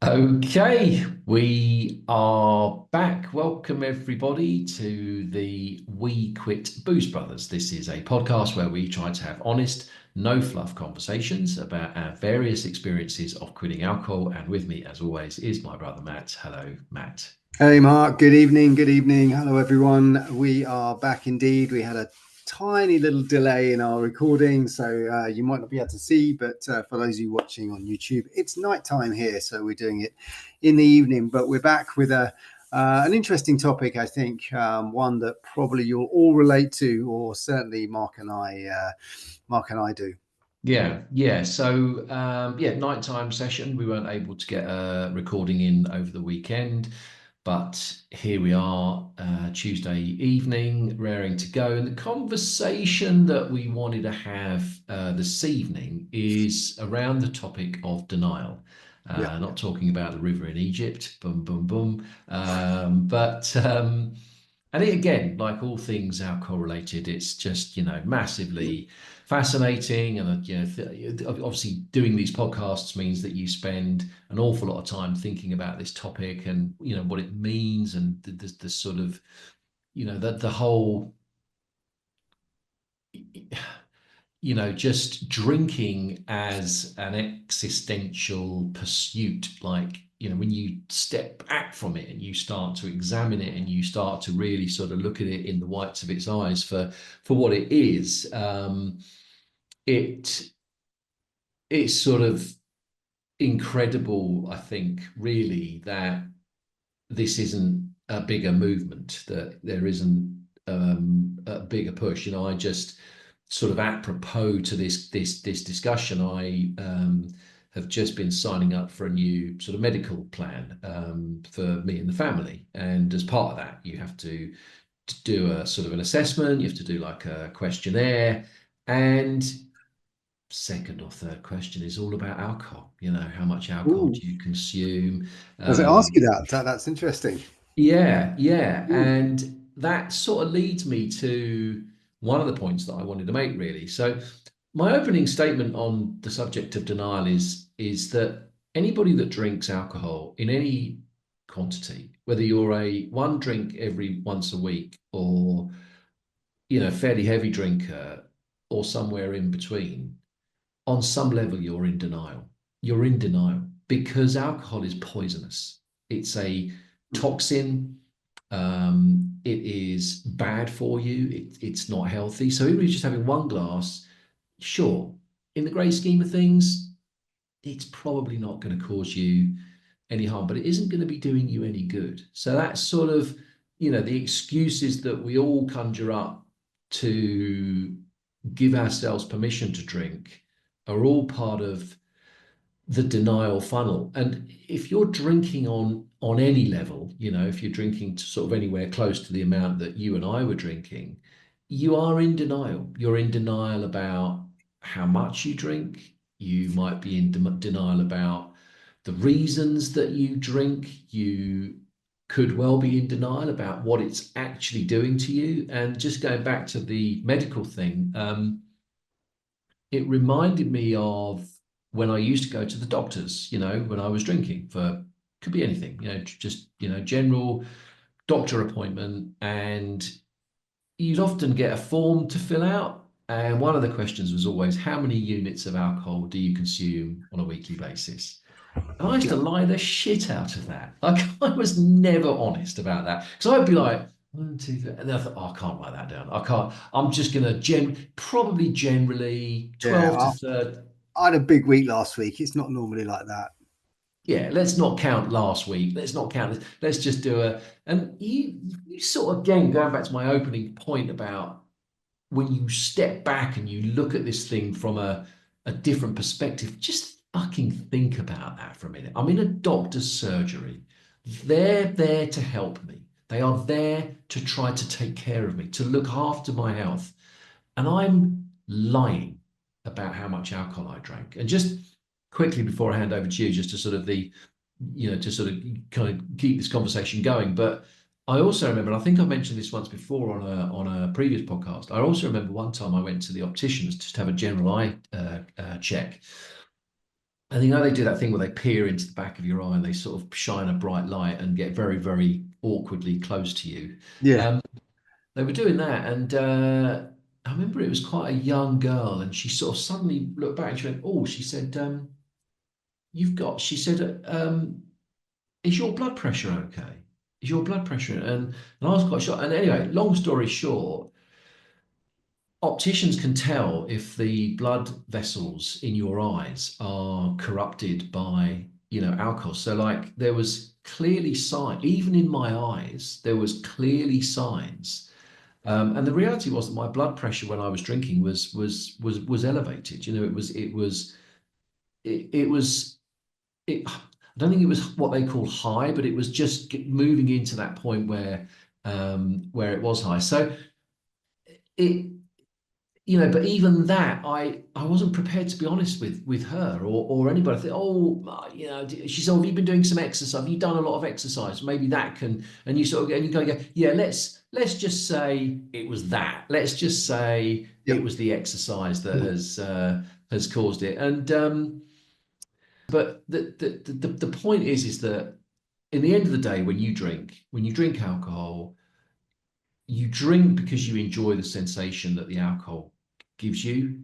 Okay, we are back. Welcome everybody to the We Quit Booze Brothers. This is a podcast where we try to have honest, no fluff conversations about our various experiences of quitting alcohol. And with me, as always, is my brother Matt. Hello, Matt. Hey Mark, good evening, good evening. Hello everyone. We are back indeed. We had a tiny little delay in our recording, so you might not be able to see, but for those of you watching on YouTube, it's nighttime here, so we're doing it in the evening. But we're back with an interesting topic, I think, one that probably you'll all relate to, or certainly Mark and I do. Yeah. So nighttime session. We weren't able to get a recording in over the weekend, but here we are, Tuesday evening, raring to go. And the conversation that we wanted to have this evening is around the topic of denial. Yeah. Not talking about the river in Egypt, boom, boom, boom, but and it, again, like all things alcohol related, it's just massively fascinating. And obviously, doing these podcasts means that you spend an awful lot of time thinking about this topic and what it means and the sort of the whole just drinking as an existential pursuit. Like, when you step back from it and you start to examine it and you start to really sort of look at it in the whites of its eyes for what it is, it it's sort of incredible, I think, really, that this isn't a bigger movement, that there isn't a bigger push. I just sort of apropos to this discussion, I have just been signing up for a new sort of medical plan for me and the family, and as part of that, you have to do a sort of an assessment. You have to do like a questionnaire, and second or third question is all about alcohol. How much alcohol Ooh, do you consume? does it ask Um, you that? That's interesting. yeah. Ooh. And that sort of leads me to one of the points that I wanted to make, really. So, my opening statement on the subject of denial is that anybody that drinks alcohol in any quantity, whether you're a one drink every once a week or fairly heavy drinker or somewhere in between, on some level you're in denial. You're in denial because alcohol is poisonous. It's a toxin. It is bad for you. It's not healthy. So even if you're just having one glass, sure, in the great scheme of things, it's probably not going to cause you any harm, but it isn't going to be doing you any good. So that's sort of, the excuses that we all conjure up to give ourselves permission to drink are all part of the denial funnel. And if you're drinking on any level, if you're drinking to sort of anywhere close to the amount that you and I were drinking, you are in denial. You're in denial about how much you drink. You might be in denial about the reasons that you drink. You could well be in denial about what it's actually doing to you. And just going back to the medical thing, it reminded me of when I used to go to the doctors, when I was drinking, for could be anything, just, general doctor appointment. And you'd often get a form to fill out. And one of the questions was always, how many units of alcohol do you consume on a weekly basis? And I used to lie the shit out of that. Like, I was never honest about that. Because I'd be like, one, two, three. And then I thought, oh, I can't write that down. I can't. I'm just going to probably generally Yeah, 12 to 30. I had a big week last week. It's not normally like that. Yeah, let's not count last week. Let's not count this. Let's just do and you sort of, again, going back to my opening point about when you step back and you look at this thing from a different perspective, just fucking think about that for a minute. I'm in a doctor's surgery. They're there to help me. They are there to try to take care of me, to look after my health. And I'm lying about how much alcohol I drank. And just quickly before I hand over to you, just to sort of to sort of kind of keep this conversation going. But I also remember, and I think I mentioned this once before on a previous podcast. I also remember one time I went to the opticians just to have a general eye check, And you know they do that thing where they peer into the back of your eye and they sort of shine a bright light and get very, very awkwardly close to you. Yeah. Um, they were doing that, and I remember it was quite a young girl, and she sort of suddenly looked back and she went, "Oh," she said, "You've got," she said, "Is your blood pressure okay? Is your blood pressure?" And I was quite shocked. And anyway, long story short, opticians can tell if the blood vessels in your eyes are corrupted by, alcohol. So like there was clearly sign, even in my eyes, there was clearly signs. And the reality was that my blood pressure when I was drinking was elevated. It was I don't think it was what they call high, but it was just moving into that point where it was high. So it but even that, I wasn't prepared to be honest with her or anybody. I think, oh, she said, oh, have you been doing some exercise? Have you done a lot of exercise? Maybe that can, and you sort of, and you go, yeah, let's just say it was that. Let's just say Yeah. it was the exercise that has caused it. And but the point is that in the end of the day, when you drink alcohol, you drink because you enjoy the sensation that the alcohol gives you,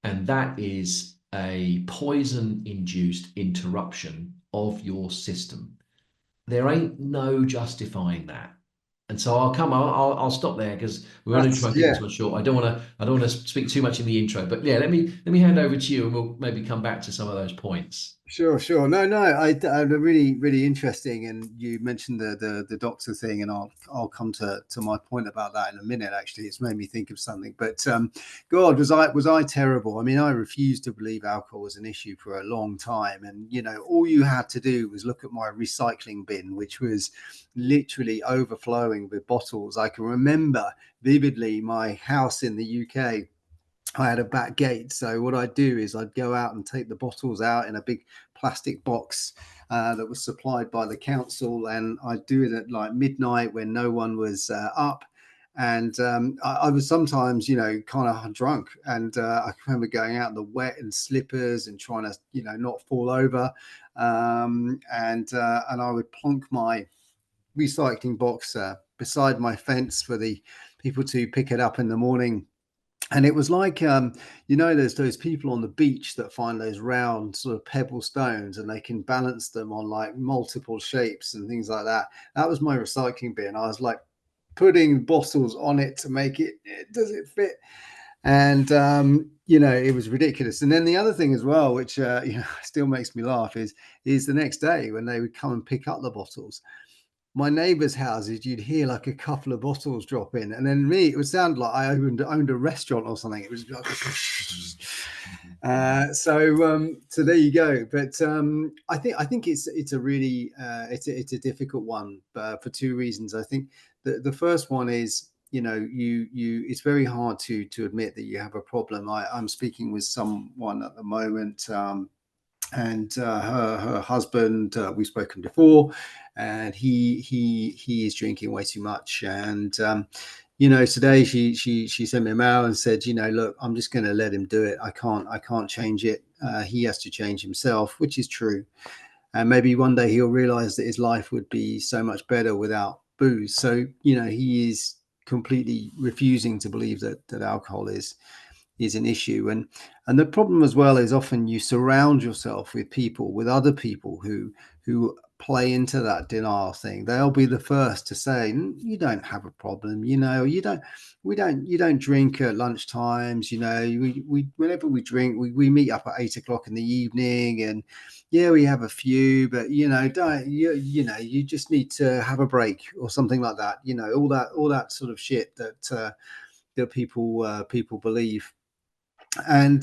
and that is a poison induced interruption of your system. There ain't no justifying that. And so I'll stop there because we want to That's try and keep yeah. this one short. I don't want to speak too much in the intro, but yeah, let me hand over to you and we'll maybe come back to some of those points. Sure, sure. No, no, really, really interesting. And you mentioned the doctor thing, and I'll come to my point about that in a minute. Actually, it's made me think of something. But God, was I terrible? I mean, I refused to believe alcohol was an issue for a long time. And all you had to do was look at my recycling bin, which was literally overflowing with bottles. I can remember vividly my house in the UK. I had a back gate. So what I'd do is I'd go out and take the bottles out in a big plastic box that was supplied by the council, and I'd do it at like midnight when no one was up. And I was sometimes, kind of drunk, and I remember going out in the wet and slippers and trying to, not fall over. And I would plonk my recycling box beside my fence for the people to pick it up in the morning. And it was like there's those people on the beach that find those round sort of pebble stones and they can balance them on like multiple shapes and things like that. That was my recycling bin. I was like putting bottles on it to make it, does it fit? And it was ridiculous. And then the other thing as well, which still makes me laugh, is the next day when they would come and pick up the bottles, my neighbors' houses, you'd hear like a couple of bottles drop in, and then me, it would sound like I owned a restaurant or something. It was like, so there you go. But I think it's a really it's a difficult one for two reasons. I think the first one is you it's very hard to admit that you have a problem. I'm speaking with someone at the moment. And her husband, we've spoken before, and he is drinking way too much. And today she sent me a mail and said, look, I'm just going to let him do it. I can't change it. He has to change himself, which is true. And maybe one day he'll realize that his life would be so much better without booze. So he is completely refusing to believe that alcohol is an issue. And the problem as well is often you surround yourself with other people who play into that denial thing. They'll be the first to say, you don't have a problem, you don't drink at lunch times, we whenever we drink, we meet up at 8 o'clock in the evening, and yeah, we have a few, but don't you just need to have a break or something like that, all that sort of shit that people believe. And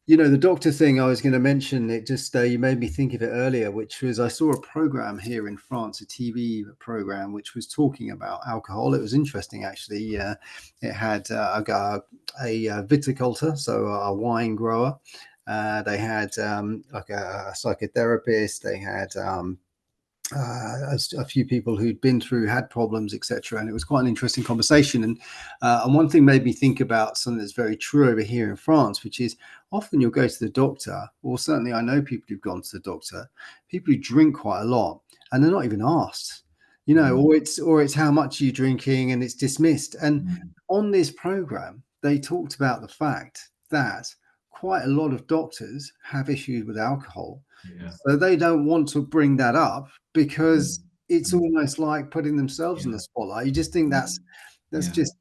the doctor thing I was going to mention, it just you made me think of it earlier, which was I saw a program here in France, a TV program, which was talking about alcohol. It was interesting, actually. It had a viticultor, so a wine grower. They had like a psychotherapist. They had a few people who'd been through, had problems, etc. And it was quite an interesting conversation. And one thing made me think about something that's very true over here in France, which is often you'll go to the doctor, or certainly I know people who've gone to the doctor, people who drink quite a lot, and they're not even asked, Mm, or it's how much you're drinking, and it's dismissed. And mm, on this program, they talked about the fact that quite a lot of doctors have issues with alcohol, yeah. so they don't want to bring that up Mm, because it's mm, almost like putting themselves in yeah. the spotlight. You just think that's Yeah. just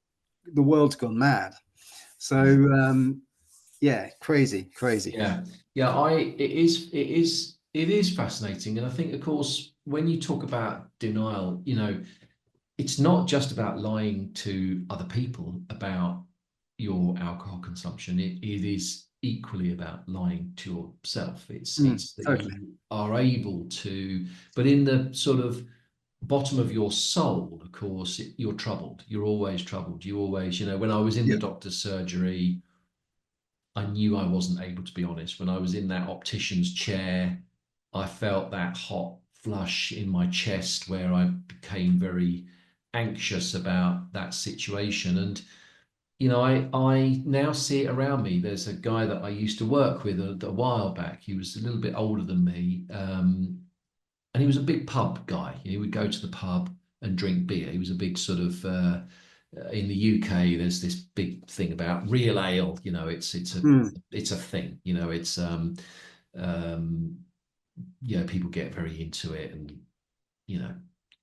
the world's gone mad. So Yeah. yeah, crazy, crazy. Yeah, yeah. It is fascinating, and I think, of course, when you talk about denial, it's not just about lying to other people about your alcohol consumption. It is equally about lying to yourself. It's that Totally. you are able to, but in the sort of bottom of your soul, of course, you're troubled. You're always troubled. You always, when I was in the Yeah. doctor's surgery, I knew I wasn't able to be honest. When I was in that optician's chair, I felt that hot flush in my chest where I became very anxious about that situation. And, I now see it around me. There's a guy that I used to work with a while back. He was a little bit older than me. And he was a big pub guy. He would go to the pub and drink beer. He was a big sort of in the UK. There's this big thing about real ale. It's a thing. Um, people get very into it, and you know,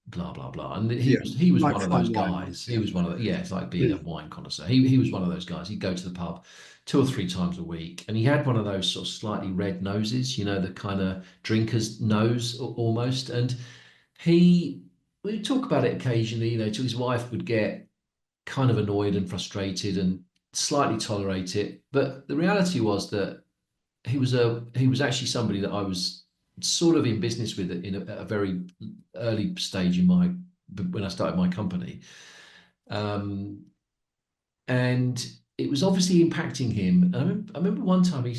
blah blah blah. And he Yeah. was he was Like one of those fine wine guys. almost. He Yeah. was one of the, yeah, it's like being a Mm. wine connoisseur. He was one of those guys. He'd go to the pub 2 or 3 times a week, and he had one of those sort of slightly red noses. The kind of drinker's nose almost. And he we talk about it occasionally, till his wife would get kind of annoyed and frustrated and slightly tolerate it. But the reality was that he was actually somebody that I was sort of in business with at a very early stage in my when I started my company. Um, and it was obviously impacting him. And I remember one time we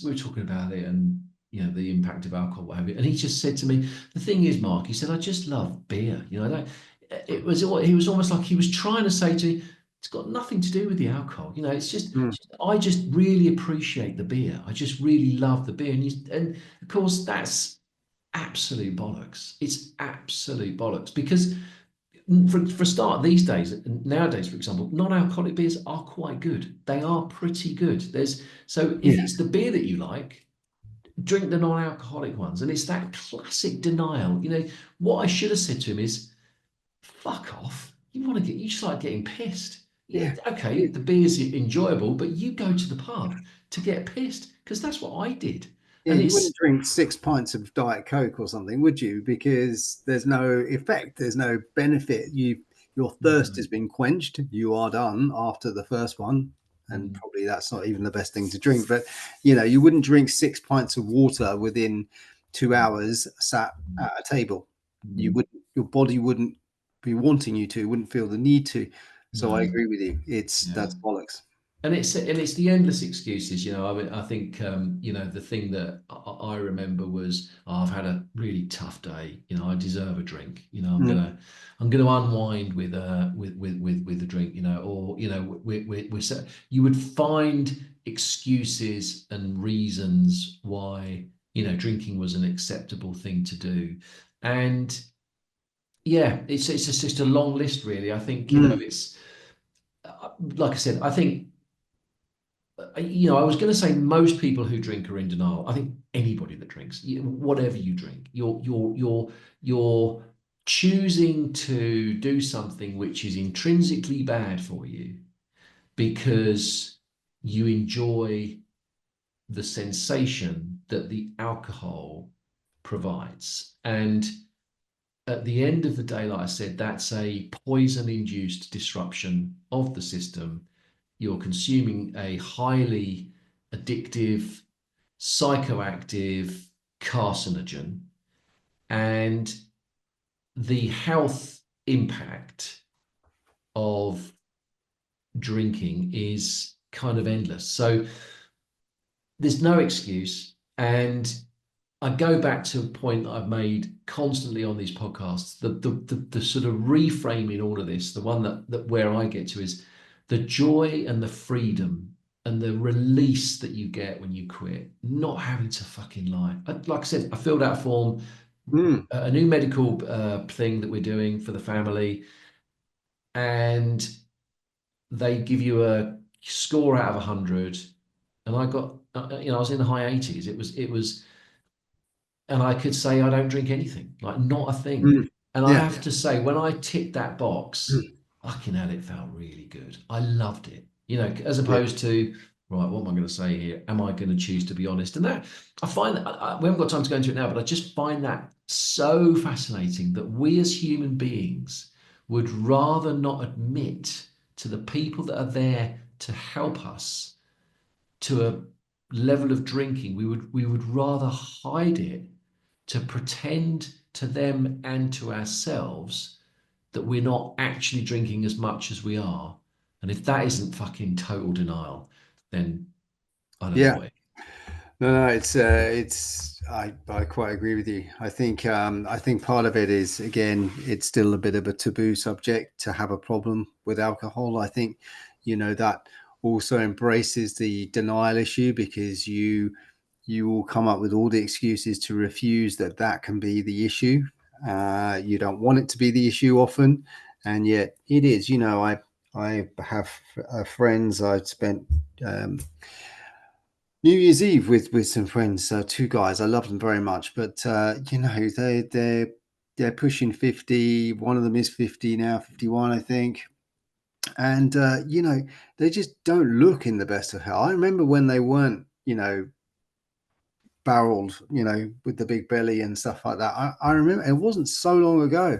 were talking about it, and the impact of alcohol, what have you. And he just said to me, "The thing is, Mark," he said, "I just love beer." He was almost like he was trying to say to me, "It's got nothing to do with the alcohol. It's just Mm. I just really appreciate the beer. I just really love the beer." And of course, that's absolute bollocks. It's absolute bollocks because for a start, these days, nowadays, for example, non-alcoholic beers are quite good. They are pretty good. So if Yeah. it's the beer that you like, drink the non-alcoholic ones. And it's that classic denial. What I should have said to him is, fuck off. You just like getting pissed. Yeah. Okay, the beer's enjoyable, but you go to the pub to get pissed because that's what I did. Yeah, And you wouldn't it's drink 6 pints of Diet Coke or something, would you? Because there's no effect, there's no benefit. Your thirst has no, been quenched. You are done after the first one, and mm, probably that's not even the best thing to drink. But you wouldn't drink 6 pints of water within 2 hours sat mm, at a table. You mm, would Your body wouldn't be wanting you to, wouldn't feel the need to. So I no, agree with you. yeah. That's bollocks. And it's the endless excuses. I mean, I think the thing that I remember was, "Oh, I've had a really tough day. I deserve a drink. Mm, I'm gonna unwind with a drink. Or you would find excuses and reasons why drinking was an acceptable thing to do. And yeah, it's just a long list, really. I think mm, it's like I said. I think I was going to say most people who drink are in denial. I think anybody that drinks, whatever you drink, you're choosing to do something which is intrinsically bad for you because you enjoy the sensation that the alcohol provides. And at the end of the day, like I said, that's a poison-induced disruption of the system. You're consuming a highly addictive, psychoactive carcinogen, and the health impact of drinking is kind of endless. So there's no excuse. And I go back to a point that I've made constantly on these podcasts. The sort of reframing all of this, the one that where I get to is the joy and the freedom and the release that you get when you quit, not having to fucking lie. Like I said, I filled out a form, Mm, a new medical thing that we're doing for the family, and they give you a score out of 100, and I got, I was in the high 80s. It was and I could say I don't drink anything, like not a thing. mm, And I yeah. have to say, when I ticked that box, Mm, fucking hell, it felt really good. I loved it, as yeah. opposed to, right, what am I going to say here? Am I going to choose to be honest? And that I find that we haven't got time to go into it now, but I just find that so fascinating that we as human beings would rather not admit to the people that are there to help us to a level of drinking. We would rather hide it to pretend to them and to ourselves that we're not actually drinking as much as we are. And if that isn't fucking total denial, then I don't know Yeah. what. No, it's I quite agree with you. I think part of it is, again, it's still a bit of a taboo subject to have a problem with alcohol. I think, that also embraces the denial issue, because you will come up with all the excuses to refuse that can be the issue. You don't want it to be the issue often, and yet it is. I have friends. I spent um, New Year's Eve with some friends, two guys. I love them very much, but they're pushing 50. One of them is 50 now, 51, I think, and they just don't look in the best of health. I remember when they weren't, barreled, with the big belly and stuff like that. I remember it wasn't so long ago,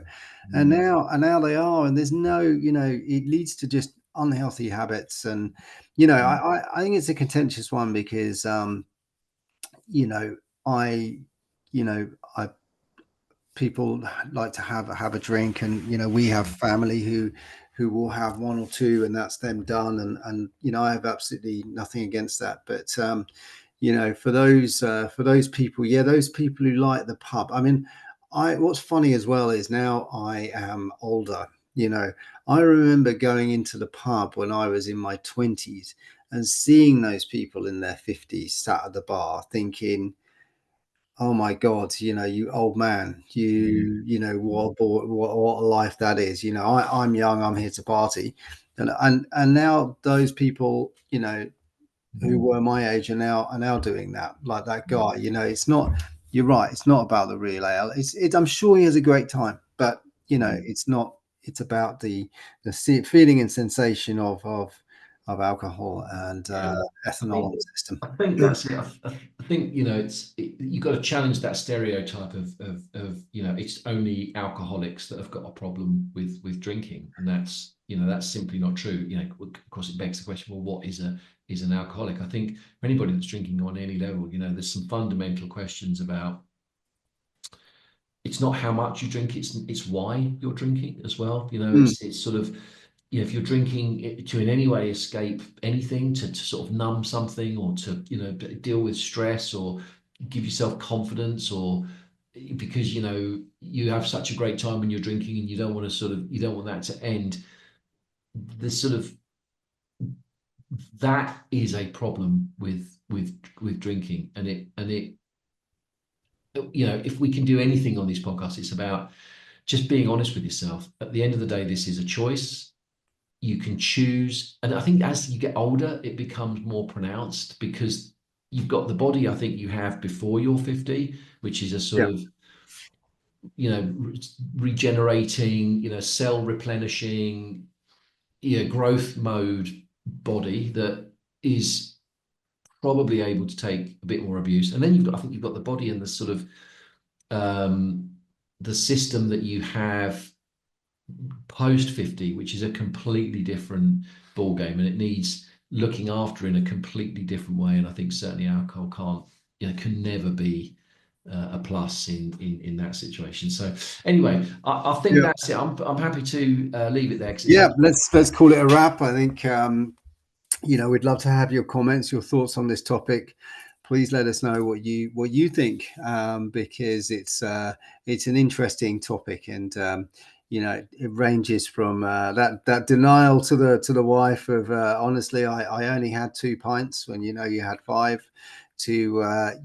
and Mm, now they are, and there's no, it leads to just unhealthy habits, and mm, I think it's a contentious one, because you know, I, you know, I people like to have a drink, and we have mm, family who will have one or two, and that's them done, and I have absolutely nothing against that, but for those people, yeah, those people who like the pub. I mean, I what's funny as well is, now I am older. I remember going into the pub when I was in my 20s and seeing those people in their 50s sat at the bar, thinking, oh my God, you old man, mm, mm, what a life that is. I'm young, I'm here to party. And now those people, who mm, were my age are now doing that, like that mm, guy. It's not, you're right, it's not about the real ale. I'm sure he has a great time, but mm. it's not, it's about the feeling and sensation of alcohol and Yeah. I ethanol think in the system. I think that's it. I think you've got to challenge that stereotype of it's only alcoholics that have got a problem with drinking, and that's simply not true. Of course, it begs the question: well, what is an alcoholic? I think for anybody that's drinking on any level, there's some fundamental questions about. It's not how much you drink; it's why you're drinking as well. Mm, It's sort of, if you're drinking to in any way escape anything, to sort of numb something, or to deal with stress, or give yourself confidence, or because you have such a great time when you're drinking, and you don't want that to end. This sort of That is a problem with drinking, and it if we can do anything on this podcast, it's about just being honest with yourself. At the end of the day, this is a choice. You can choose. And I think as you get older, it becomes more pronounced, because you've got the body I think you have before you're 50, which is a sort yeah, of, regenerating, cell replenishing, growth mode body that is probably able to take a bit more abuse. And then I think you've got the body and the sort of um, the system that you have post 50, which is a completely different ball game, and it needs looking after in a completely different way. And I think certainly alcohol can never be a plus in that situation. So anyway, I think yeah, that's it. I'm happy to leave it there, because it yeah. sounds like. Let's call it a wrap. I think we'd love to have your comments, your thoughts on this topic. please let us know what you think, because it's an interesting topic, and it ranges from that denial to the wife of honestly, I only had 2 pints when you had five, to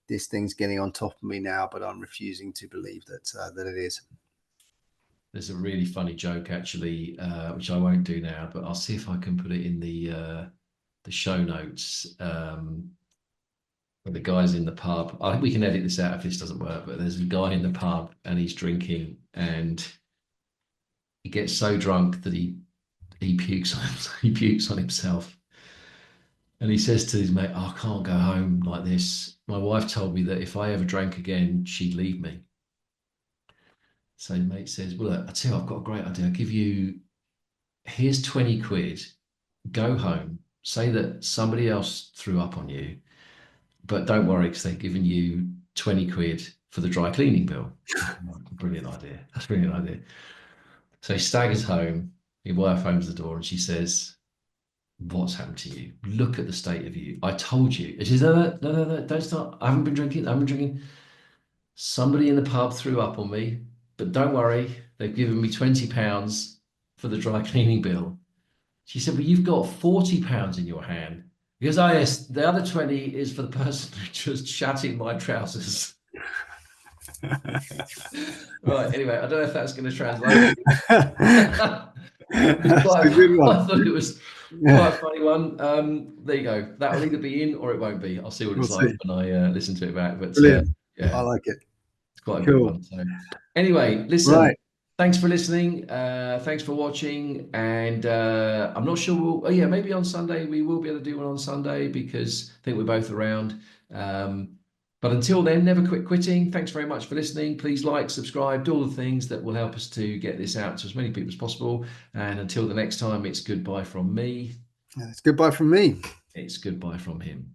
this thing's getting on top of me now, but I'm refusing to believe that it is. There's a really funny joke actually, which I won't do now, but I'll see if I can put it in the show notes. Where the guy's in the pub. I think we can edit this out if this doesn't work, but there's a guy in the pub and he's drinking and he gets so drunk that he pukes on he pukes on himself. And he says to his mate, oh, I can't go home like this. My wife told me that if I ever drank again, she'd leave me. So his mate says, well, look, I tell you, I've got a great idea. I'll give you, here's 20 quid. Go home, say that somebody else threw up on you, but don't worry because they've given you 20 quid for the dry cleaning bill. Brilliant idea. That's a brilliant idea. So he staggers home. His wife opens the door and she says, what's happened to you? Look at the state of you. I told you. She says, no, don't start. I haven't been drinking. I haven't been drinking. Somebody in the pub threw up on me, but don't worry. They've given me £20 for the dry cleaning bill. She said, well, you've got £40 in your hand. Because, oh, yes, the other 20 is for the person who just shat in my trousers. Right, anyway, I don't know if that's going to translate. That's a good one. I thought it was quite a funny one. There you go. That will either be in or it won't be. I'll see what it's like when I listen to it back. But Brilliant. yeah, I like it. it's quite a good Cool. one. So anyway, listen. Right. Thanks for listening. Thanks for watching. And I'm not sure oh yeah, maybe on Sunday we will be able to do one on Sunday because I think we're both around. But until then, never quit quitting. Thanks very much for listening. Please like, subscribe, do all the things that will help us to get this out to as many people as possible. And until the next time, it's goodbye from me. It's goodbye from me. It's goodbye from him.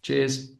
Cheers.